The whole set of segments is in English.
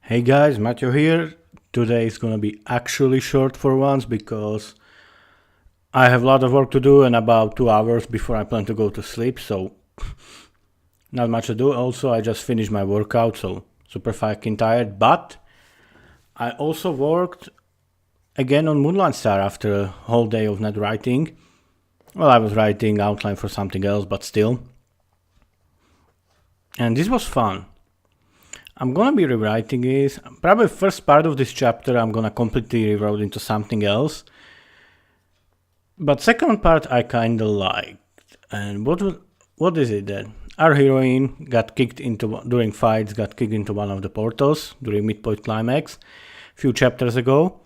Hey guys, Matthew here. Today is gonna be actually short for once because I have a lot of work to do and about 2 hours before I plan to go to sleep, so not much to do. Also, I just finished my workout, so super fucking tired. But I also worked again on Moonlight Star after a whole day of not writing. Well, I was writing outline for something else, but still. And this was fun. I'm gonna be rewriting this. Probably first part of this chapter I'm gonna completely rewrite into something else. But second part I kinda liked. And what is it then? Our heroine got kicked into during fights, got kicked into one of the portals during midpoint climax a few chapters ago.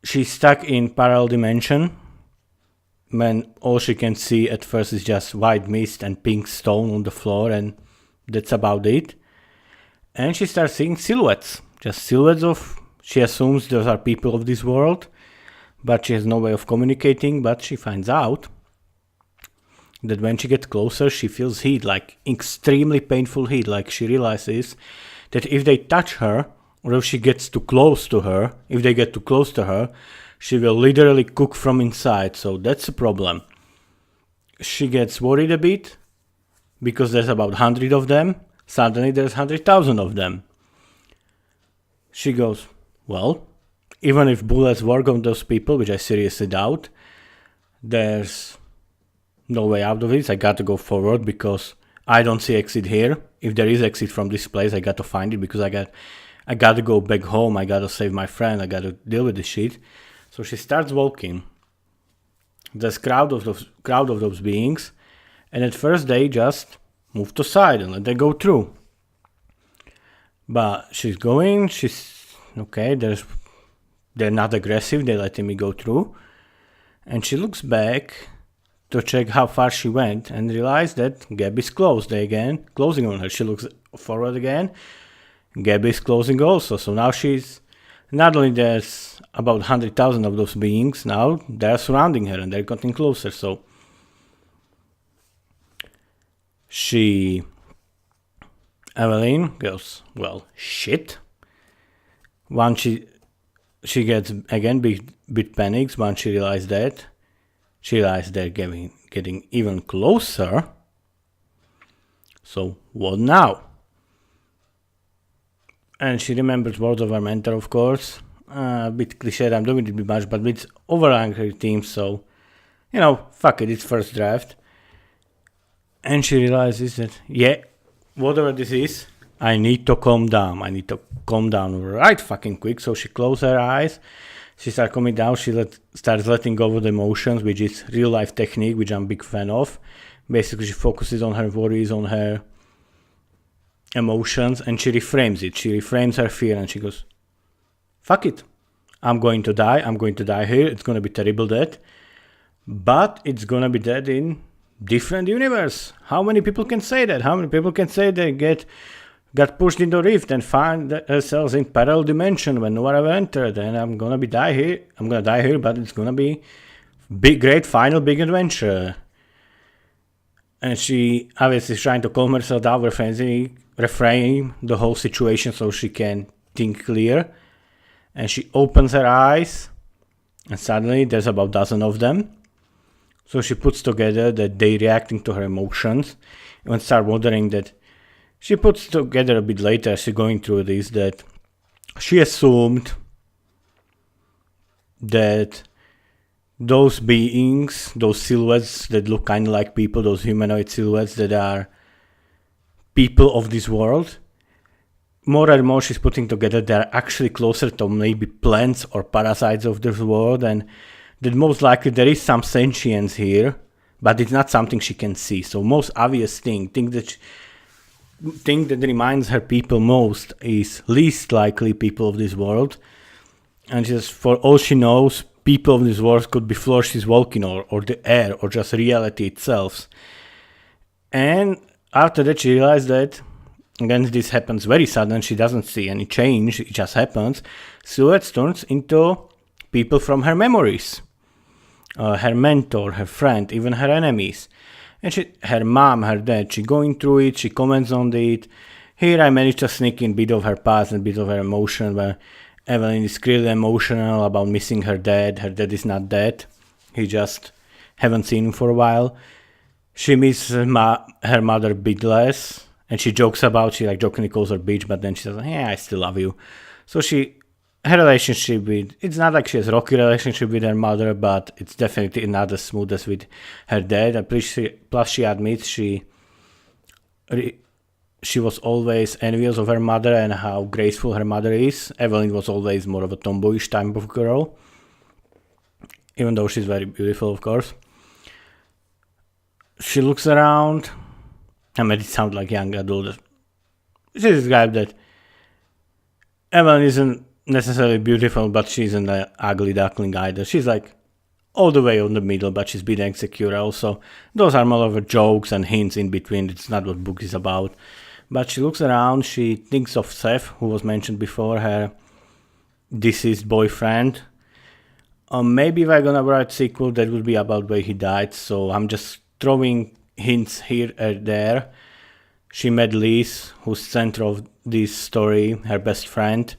She's stuck in parallel dimension when all she can see at first is just white mist and pink stone on the floor, and that's about it. And she starts seeing silhouettes, just silhouettes of, she assumes those are people of this world, but she has no way of communicating. But she finds out that when she gets closer, she feels heat, like extremely painful heat. Like she realizes that if they touch her, or if she gets too close to her, if they get too close to her, she will literally cook from inside. So that's a problem. She gets worried a bit because there's about 100 of them. Suddenly there's 100,000 of them. She goes, well, even if bullets work on those people, which I seriously doubt, there's no way out of this. I got to go forward because I don't see exit here. If there is exit from this place, I got to find it because I got to go back home. I got to save my friend. I got to deal with this shit. So she starts walking. There's crowd of those beings, and at first they just move to side and let them go through. But she's going. She's okay. They're not aggressive. They're letting me go through, and she looks back to check how far she went and realized that gap is closed again, closing on her. She looks forward again. Gap is closing also. So now she's not only there's about 100,000 of those beings now, they're surrounding her and they're getting closer. So Evelyn goes, well, shit. Once she gets again bit panics once she realizes that. She realizes they're getting even closer. So what now? And she remembers words of her mentor, of course. A bit cliche, I'm doing it a bit much, but it's overrunning her team, so, fuck it, it's first draft. And she realizes that, whatever this is, I need to calm down. I need to calm down right fucking quick. So she closes her eyes. She starts calming down. She starts letting go of the emotions, which is real life technique, which I'm a big fan of. Basically, she focuses on her worries, on her emotions, and she reframes it. She reframes her fear and she goes, fuck it. I'm going to die. I'm going to die here. It's going to be terrible death. But it's going to be dead in different universe. How many people can say that? How many people can say they got pushed into rift and find themselves in parallel dimension when no one ever entered? And I'm gonna die here, but it's gonna be great final big adventure. And she obviously is trying to calm herself down, reframe the whole situation so she can think clear. And she opens her eyes, and suddenly there's about a dozen of them. So she puts together that they reacting to her emotions, and start wondering that she puts together a bit later as she's going through this that she assumed that those beings, those silhouettes that look kind of like people, those humanoid silhouettes that are people of this world, more and more she's putting together they're actually closer to maybe plants or parasites of this world, and that most likely there is some sentience here, but it's not something she can see. So most obvious thing that reminds her people most is least likely people of this world. And just for all she knows, people of this world could be floor she's walking on, or the air, or just reality itself. And after that she realized that, again, this happens very sudden, she doesn't see any change, it just happens. Silhouettes turns into people from her memories. Her mentor, her friend, even her enemies. And her mom, her dad, she going through it, she comments on it. Here I managed to sneak in a bit of her past and a bit of her emotion, where Evelyn is clearly emotional about missing her dad. Her dad is not dead. He just haven't seen him for a while. She misses her mother a bit less, and she jokes about, she like jokingly calls her bitch, but then she says, yeah, I still love you. So her relationship with, it's not like she has a rocky relationship with her mother, but it's definitely not as smooth as with her dad. And plus she admits she was always envious of her mother and how graceful her mother is. Evelyn was always more of a tomboyish type of girl, even though she's very beautiful, of course. She looks around. I made it sound like young adult. She described that Evelyn isn't necessarily beautiful, but she isn't an ugly duckling either. She's like all the way on the middle, but she's being insecure also. Those are more of a jokes and hints in between. It's not what book is about. But she looks around, she thinks of Seth, who was mentioned before, her deceased boyfriend. Maybe if I'm gonna write a sequel, that would be about where he died, so I'm just throwing hints here and there. She met Liz, who's center of this story, her best friend,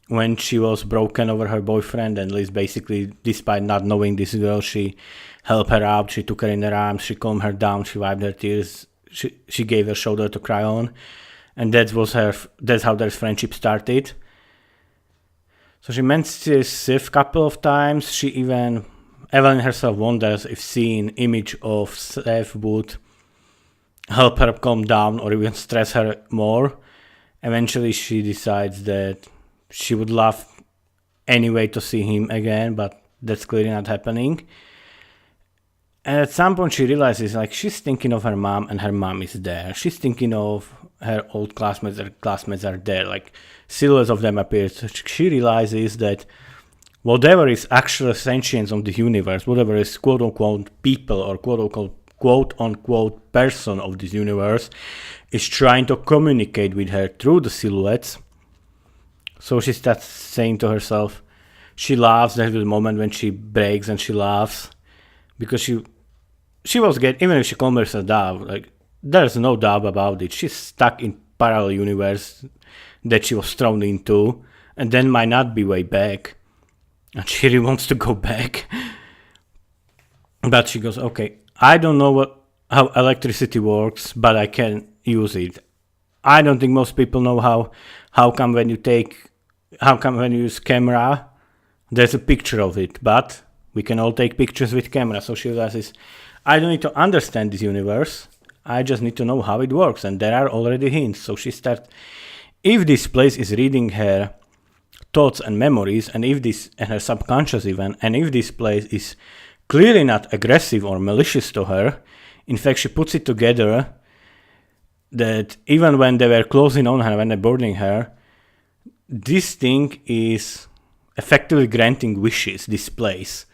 when she was broken over her boyfriend, and Liz basically, despite not knowing this girl, she helped her out, she took her in her arms, she calmed her down, she wiped her tears, she gave her shoulder to cry on, and that's how their friendship started. So she mentions Sif a couple of times. Evelyn herself wonders if seeing image of Sif would help her calm down or even stress her more. Eventually she decides that she would love anyway to see him again, but that's clearly not happening. And at some point she realizes like she's thinking of her mom and her mom is there. She's thinking of her old classmates, her classmates are there, like silhouettes of them appear. So she realizes that whatever is actual sentience of the universe, whatever is quote unquote people or quote unquote person of this universe, is trying to communicate with her through the silhouettes. So she starts saying to herself, she laughs. There's the moment when she breaks and she laughs. Because she was even if she calls herself Dove, like there's no doubt about it. She's stuck in parallel universe that she was thrown into, and then might not be way back. And she really wants to go back. But she goes, okay, I don't know how electricity works, but I can use it. I don't think most people know how come when you use camera, there's a picture of it, but we can all take pictures with camera. So she realizes, I don't need to understand this universe. I just need to know how it works. And there are already hints. So she starts, if this place is reading her thoughts and memories, and her subconscious even, and if this place is clearly not aggressive or malicious to her, in fact, she puts it together that even when they were closing on her, when they're boarding her, this thing is effectively granting wishes, this place.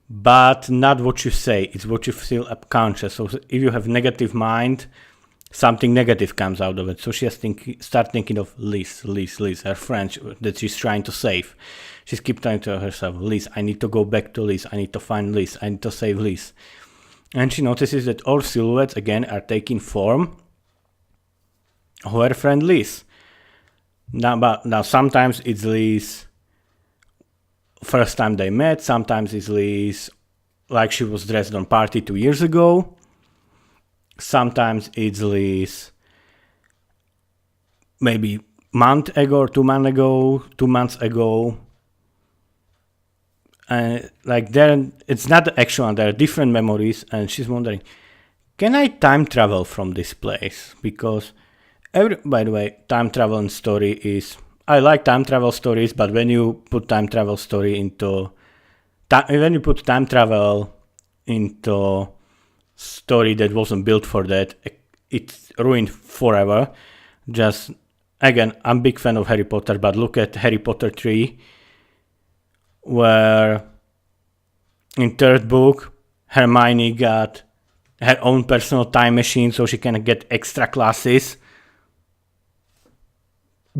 But not what you say, it's what you feel subconscious. So if you have negative mind, something negative comes out of it. So she has start thinking of Liz, her friend that she's trying to save. She keeps telling to herself, Liz, I need to go back to Liz, I need to find Liz, I need to save Liz. And she notices that all silhouettes again are taking form of her friend Liz. Now sometimes it's Liz first time they met, sometimes it's Liz like she was dressed on party 2 years ago, sometimes it's Liz maybe month ago or 2 months ago, 2 months ago. And like there, it's not the actual one, there are different memories, and she's wondering, can I time travel from this place? Because by the way, time travel in story is, I like time travel stories, but when you put time travel story into story that wasn't built for that, it's ruined forever. Just again, I'm a big fan of Harry Potter, but look at Harry Potter 3, where in third book Hermione got her own personal time machine so she can get extra classes.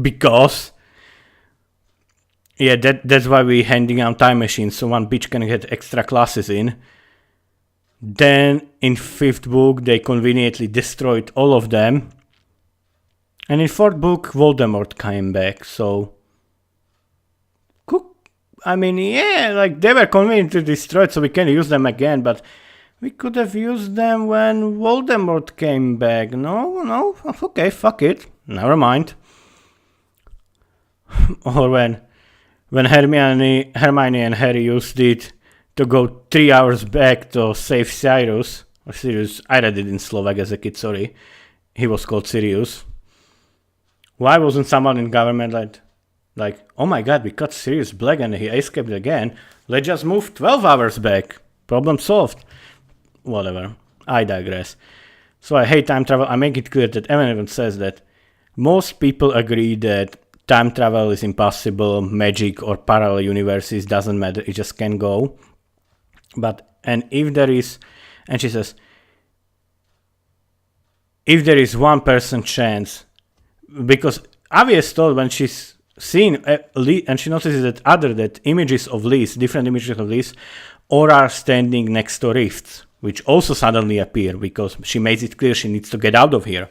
Because that's why we're handing out time machines, so one bitch can get extra classes in. Then in fifth book they conveniently destroyed all of them And in fourth book, Voldemort came back, so... I mean, yeah, like, they were conveniently destroyed, so we can use them again, but we could have used them when Voldemort came back. No, okay, fuck it, never mind. Or when Hermione and Harry used it to go 3 hours back to save Sirius. Or Sirius, I read it in Slovak as a kid, sorry. He was called Sirius. Why wasn't someone in government like, oh my god, we cut Sirius Black and he escaped again. Let's just move 12 hours back. Problem solved. Whatever. I digress. So I hate time travel. I make it clear that Evan even says that most people agree that time travel is impossible, magic or parallel universes doesn't matter, it just can go. And if there is, and she says, if there is 1% chance, because Avi is told when she's seen and she notices that images of Lys, different images of Lys, or are standing next to rifts, which also suddenly appear because she makes it clear she needs to get out of here.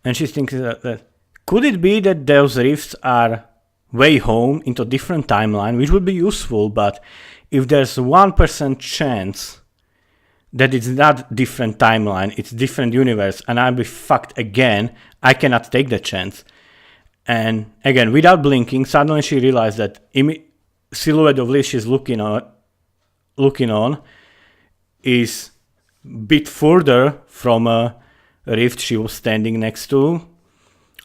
And she's thinking that could it be that those rifts are way home into different timeline, which would be useful, but if there's 1% chance that it's not different timeline, it's different universe, and I'll be fucked again, I cannot take that chance. And again, without blinking, suddenly she realized that silhouette of Lys she's looking on is a bit further from a rift she was standing next to.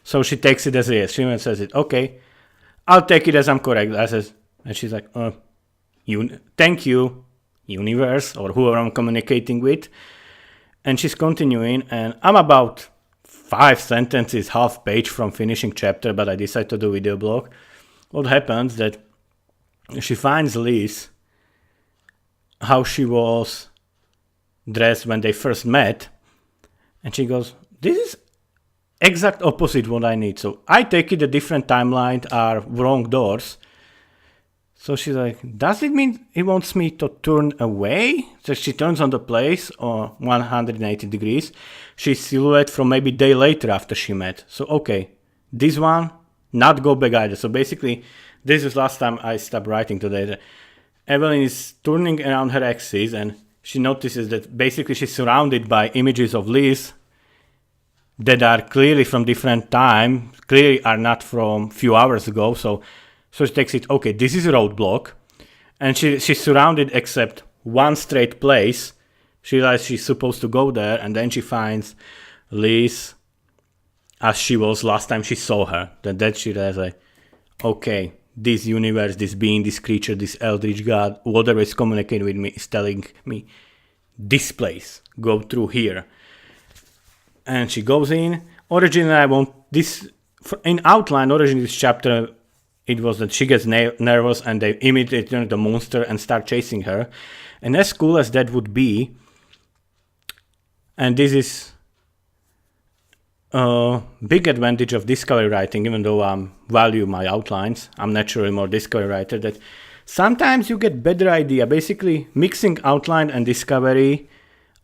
So she takes it as a yes. She even says it. Okay, I'll take it as I'm correct. And she's like, thank you, universe, or whoever I'm communicating with. And she's continuing, and I'm about 5 sentences, half page from finishing chapter, but I decided to do video blog. What happens that she finds Lys, how she was dressed when they first met, and she goes, this is exact opposite what I need. So I take it the different timelines are wrong doors. So she's like, does it mean he wants me to turn away? So she turns on the place or 180 degrees. She's silhouette from maybe a day later after she met. So okay, this one, not go back either. So basically, this is last time I stopped writing today. Evelyn is turning around her axis and she notices that basically she's surrounded by images of Lys that are clearly from different time, clearly are not from few hours ago. So she takes it, okay, this is a roadblock. And she's surrounded except one straight place. She realizes she's supposed to go there, and then she finds Lys as she was last time she saw her. Then she realizes, like, okay, this universe, this being, this creature, this eldritch god, whatever is communicating with me is telling me, this place, go through here. And she goes in. Originally, I want this, in outline, originally this chapter, it was that she gets nervous and they immediately turn the monster and start chasing her. And as cool as that would be, and this is a big advantage of discovery writing, even though I value my outlines, I'm naturally more discovery writer, that sometimes you get better idea. Basically, mixing outline and discovery,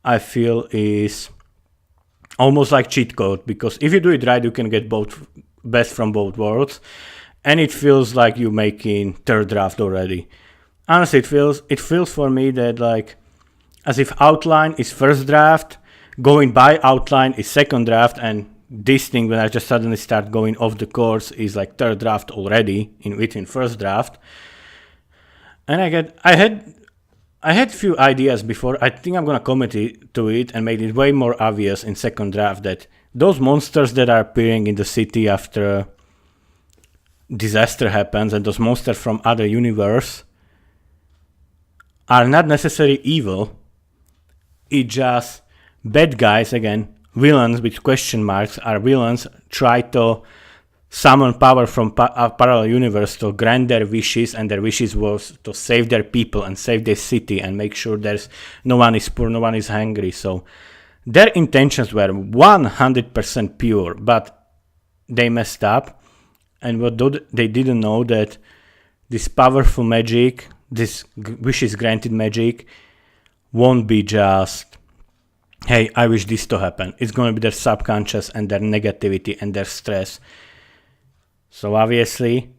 I feel, is almost like cheat code, because if you do it right, you can get both best from both worlds. And it feels like you're making third draft already. Honestly, it feels for me that like as if outline is first draft, going by outline is second draft, and this thing when I just suddenly start going off the course is like third draft already within first draft. And I had few ideas before. I think I'm gonna commit to it and make it way more obvious in second draft that those monsters that are appearing in the city after disaster happens and those monsters from other universe are not necessarily evil. It's just bad guys, again, villains with question marks are villains, try to summon power from a parallel universe to grant their wishes, and their wishes was to save their people and save their city and make sure there's no one is poor, no one is hungry. So their intentions were 100% pure, but they messed up. And they didn't know that this powerful magic, this wishes granted magic, won't be just hey, I wish this to happen. It's gonna be their subconscious and their negativity and their stress. So obviously,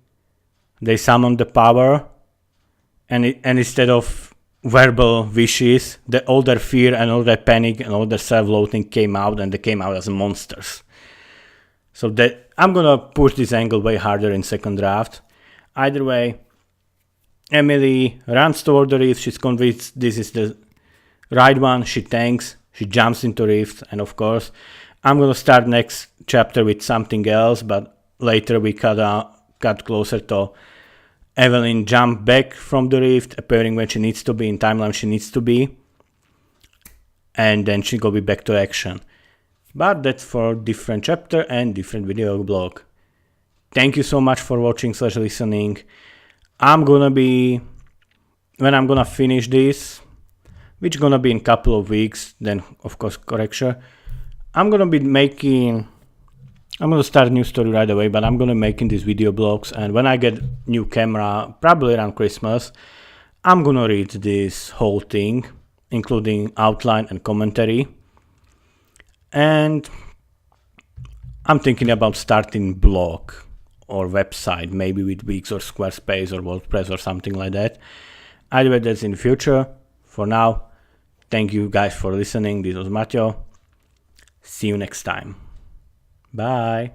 they summon the power, and instead of verbal wishes, all their fear and all their panic and all their self-loathing came out, and they came out as monsters. So that I'm gonna push this angle way harder in second draft. Either way, Emily runs toward the rift. She's convinced this is the right one. She tanks. She jumps into rift, and of course, I'm gonna start next chapter with something else, but later we cut closer to Evelyn jump back from the rift, appearing when she needs to be, in timeline she needs to be, and then she go be back to action. But that's for different chapter and different video blog. Thank you so much for watching / listening. When I'm gonna finish this, which gonna be in couple of weeks, then of course correction, I'm gonna start a new story right away, but I'm gonna making these video blogs, and when I get new camera, probably around Christmas, I'm gonna read this whole thing, including outline and commentary. And I'm thinking about starting blog or website, maybe with Wix or Squarespace or WordPress or something like that. Either way, that's in the future. For now, thank you guys for listening. This was Mateo. See you next time. Bye.